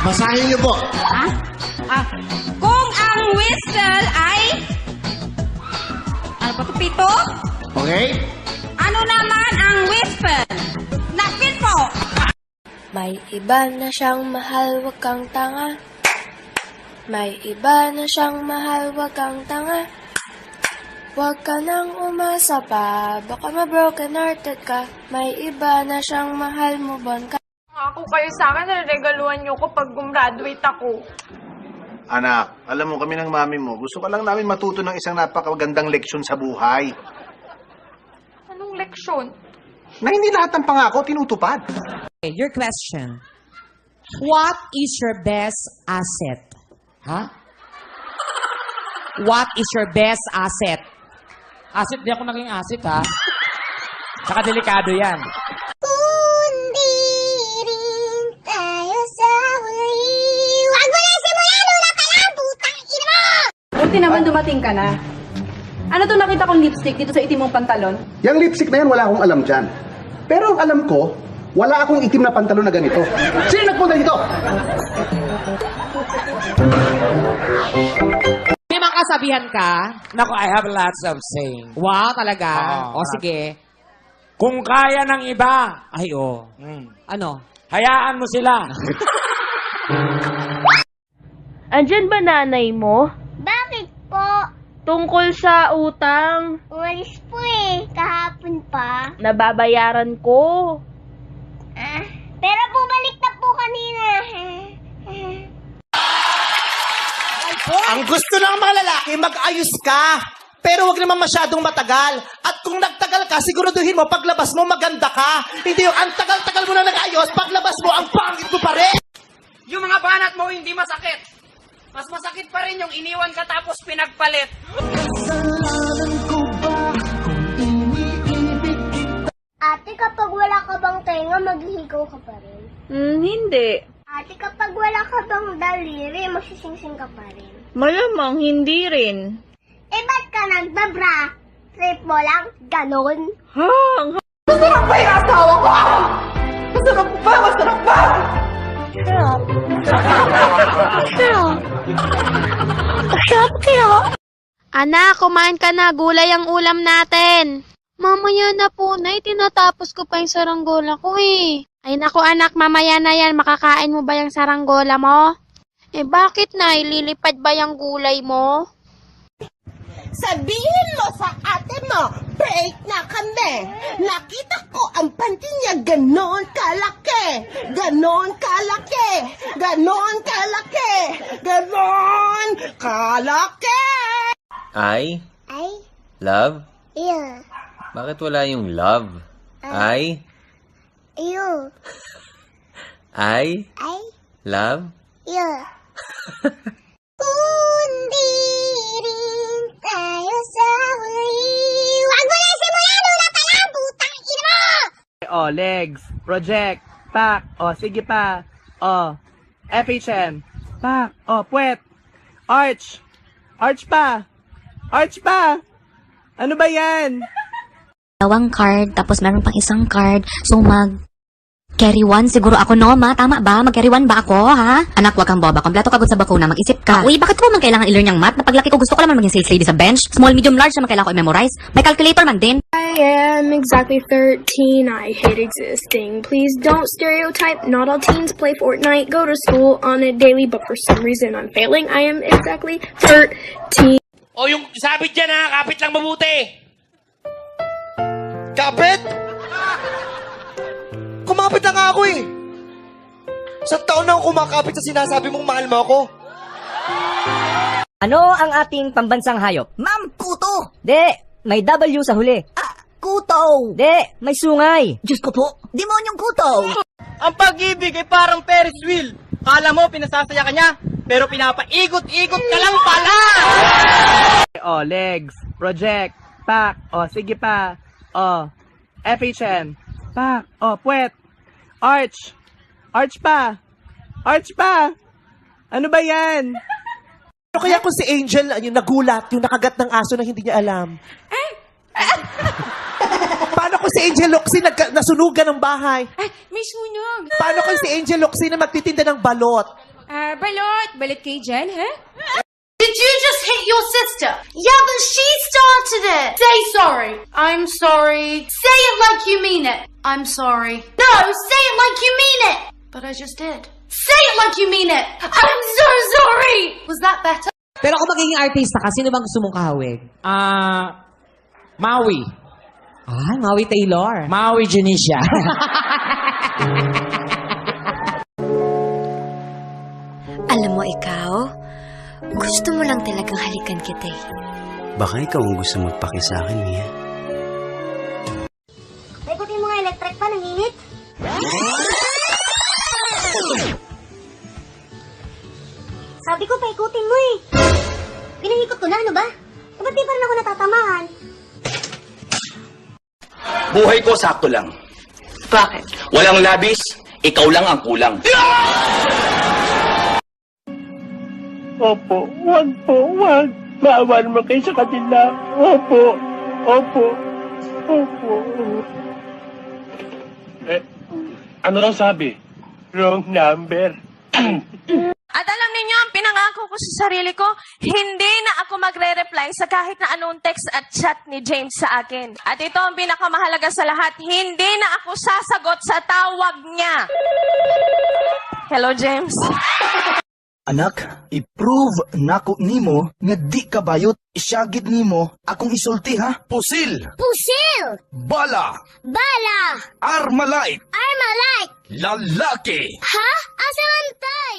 Basahin niyo po. Kung ang whistle ay... Ano pa ito? Pito? Okay? Ano naman ang whistle? Nakpit po! May iba na siyang mahal, wag kang tanga. May iba na siyang mahal, wag kang tanga. Wag ka nang umasa pa, baka ma-broken hearted ka. May iba na siyang mahal, move on ka. Ako kayo sa akin, nare-regaluhan niyo ko pag gumraduate ako. Anak, alam mo kami ng mami mo, gusto ka lang namin matuto ng isang napakagandang leksyon sa buhay. Anong leksyon? Na hindi lahat ng pangako tinutupad. Okay, your question. What is your best asset? Ha? What is your best asset? Asset, di ako naging asset, ha? Tsaka delikado yan. Kundi rin tayo sa huli. Huwag mo na simulan, una pa lang, putang ina mo! Buti naman dumating ka na. Ano to nakita kong lipstick dito sa itim mong pantalon? Yung lipstick na yan, wala akong alam dyan. Pero ang alam ko, wala akong itim na pantalon na ganito. Sino nagpunta dito? May mga kasabihan ka? Naku, I have lots of saying. Wow, talaga? Oo, O, sige. Kung kaya ng iba, Ay, oh. Ano? hayaan mo sila. Andyan ba nanay mo? Bakit po? Tungkol sa utang, Umalis po eh, kahapon pa. nababayaran ko. Pero bumalik na po kanina. Ang gusto ng mga lalaki, mag-ayos ka. Pero wag naman masyadong matagal. At kung nagtagal ka, siguraduhin mo, paglabas mo, maganda ka. Hindi yung ang tagal-tagal mo na nag-ayos, paglabas mo, ang pangit mo pa rin. Yung mga banat mo hindi masakit. Mas masakit pa rin yung iniwan ka tapos pinagpalit. Ate, kapag wala ka bang tenga, maghihigaw ka pa rin. Hindi. Ate, kapag wala ka bang daliri, magsisingsing ka pa rin. Malamang hindi rin. Eh, ba't ka nagbabra? Trip mo lang? Ganon? Masarap pa yung asawa ko! Masarap pa! Masarap pa! Anak, kumain ka na. Gulay ang ulam natin. Mamaya na po, Nay. Tinatapos ko pa yung saranggola ko eh. Ay naku anak, mamaya na yan. Makakain mo ba yung saranggola mo? Eh bakit, Nay? Lilipad ba yung gulay mo? Sabihin mo sa ate mo, break na kami. Nakita ko ang panty niya ganon kalaki. Ganon kalaki. Ganon kalaki. Ganon kalaki. I Ay, love? ew. Bakit wala yung love? I Ew. I Ay, love? ew. Kundi rin tayo sa huli. Huwag mo na simulan, una pa lang, putang ina mo! Oh, legs. Project. Pak. Oh, sige pa. Oh. FHM. Pak. Oh, puwet. Arch. Arch pa. Arch pa. Ano ba yan? Dalawang card, tapos meron pang isang card. So carry one siguro ako, no, ma? Tama ba? Mag-carry one ba ako, ha? Anak, wag kang boba. Kompleto kagod sa bakuna. Mag-isip ka. Uy, bakit ko man kailangan i-learn yung math? Na paglaki ko, gusto ko naman maging sales lady sa bench. Small, medium, large naman kailangan ko i-memorize. May calculator man din. I am exactly 13. I hate existing. Please don't stereotype. Not all teens play Fortnite. Go to school on a daily, but for some reason I'm failing. I am exactly 13. O yung sabit dyan ha, kapit lang mabuti. Kapit? Kumapit na nga ako eh. Sa taon na ako kumakapit sa sinasabi mong mahal mo ako. Ano ang ating pambansang hayop? Ma'am, kuto! De, may W sa huli. Kuto! De, may sungay. Diyos ko po, demonyong kuto! Ang pag-ibig ay parang Ferris wheel. Kala mo pinasasaya ka niya, pero pinapaigot-igot ka lang pala. Oh, legs. Project. Pak. Oh, sige pa. Oh. FHM. Pak. Oh, puwet. Arch. Arch pa. Arch pa. Ano ba yan? Ano kaya kung si Angel, yung nagulat, yung nakagat ng aso na hindi niya alam? Paano kung si Angel Locsin nasunugan ng bahay? Ay, may sunog. Paano kung si Angel Locsin na magtitinda ng balot? balot. Balot kay Jen, ha? Did you just hit your sister? Yeah, but she started it. Say sorry. I'm sorry. Say it like you mean it. I'm sorry. No, say it like you mean it. But I just did. Say it like you mean it. I'm so sorry. Was that better? Pero kung magiging artista ka, sino bang gusto mong kahawig? Maui. Ah, Maui Taylor. Maui Janisha. Alam mo ikaw, gusto mo lang talagang halikan kita eh. Baka ikaw ang gusto magpaki sa akin, Mia. Paikutin mo nga electric pa, nanginit. Sabi ko, paikutin mo eh. Pinahikot ko na, ano ba? Eh, ba't di pa rin ako natatamaan? Buhay ko sakto lang. Bakit? Walang labis, ikaw lang ang kulang. Opo, wag po, wag. Maawa naman kayo sa kanila. Opo, opo, opo. Ano raw sabi? Wrong number. At alam ninyo, ang pinangako ko sa sarili ko, hindi na ako magre-reply sa kahit na anong text at chat ni James sa akin. At ito ang pinakamahalaga sa lahat, hindi na ako sasagot sa tawag niya. Hello, James. Anak, i-prove nako nimo nga di ka bayot isyagid nimo akong isulti ha. Pusil, Pusil! bala, Bala! armalite, Armalite! lalaki. Ha? Asa man tay?